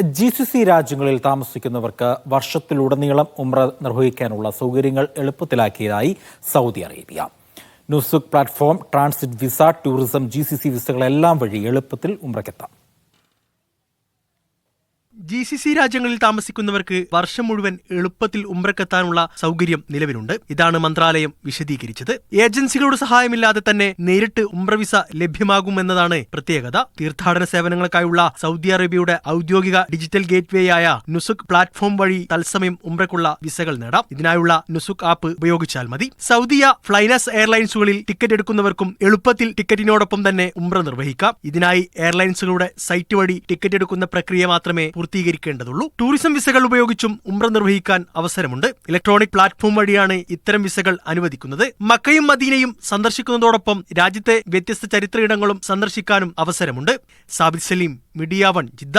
GCC രാജ്യങ്ങളിൽ താമസിക്കുന്നവർക്ക് വർഷത്തിലുടനീളം ഉംറ നിർവഹിക്കാനുള്ള സൗകര്യങ്ങൾ എളുപ്പത്തിലാക്കിയതായി Saudi Arabia. Nusuk platform, transit visa, tourism, GCC വിസകളെല്ലാം വഴി എളുപ്പത്തിൽ ഉംറയ്ക്കെത്താം. GCC രാജ്യങ്ങളിൽ താമസിക്കുന്നവർക്ക് വർഷം മുഴുവൻ എളുപ്പത്തിൽ ഉംറയ്ക്കെത്താനുള്ള സൗകര്യം നിലവിലുണ്ട്. ഇതാണ് മന്ത്രാലയം വിശദീകരിച്ചത്. ഏജൻസികളുടെ സഹായമില്ലാതെ തന്നെ നേരിട്ട് ഉംറ വിസ ലഭ്യമാകുമെന്നതാണ് പ്രത്യേകത. തീർത്ഥാടന സേവനങ്ങൾക്കായുള്ള സൗദി അറേബ്യയുടെ ഔദ്യോഗിക ഡിജിറ്റൽ ഗേറ്റ്വേയായ നുസുക് പ്ലാറ്റ്ഫോം വഴി തത്സമയം ഉംറയ്ക്കുള്ള വിസകൾ നേടാം. ഇതിനായുള്ള നുസുക് ആപ്പ് ഉപയോഗിച്ചാൽ മതി. സൗദിയ ഫ്ലൈനസ് എയർലൈൻസുകളിൽ ടിക്കറ്റ് എടുക്കുന്നവർക്കും എളുപ്പത്തിൽ ടിക്കറ്റിനോടൊപ്പം തന്നെ ഉംറ നിർവഹിക്കാം. ഇതിനായി എയർലൈൻസുകളുടെ സൈറ്റ് വഴി ടിക്കറ്റ് എടുക്കുന്ന പ്രക്രിയ മാത്രമേ പൂർത്തീകരിക്കേണ്ടതുള്ളൂ. ടൂറിസം വിസകൾ ഉപയോഗിച്ചും ഉംറ നിർവഹിക്കാൻ അവസരമുണ്ട്. ഇലക്ട്രോണിക് പ്ലാറ്റ്ഫോം വഴിയാണ് ഇത്തരം വിസകൾ അനുവദിക്കുന്നത്. മക്കയും മദീനയും സന്ദർശിക്കുന്നതോടൊപ്പം രാജ്യത്തെ വ്യത്യസ്ത ചരിത്ര ഇടങ്ങളും സന്ദർശിക്കാനും അവസരമുണ്ട്. Sabith Saleem, media 1, Jeddah.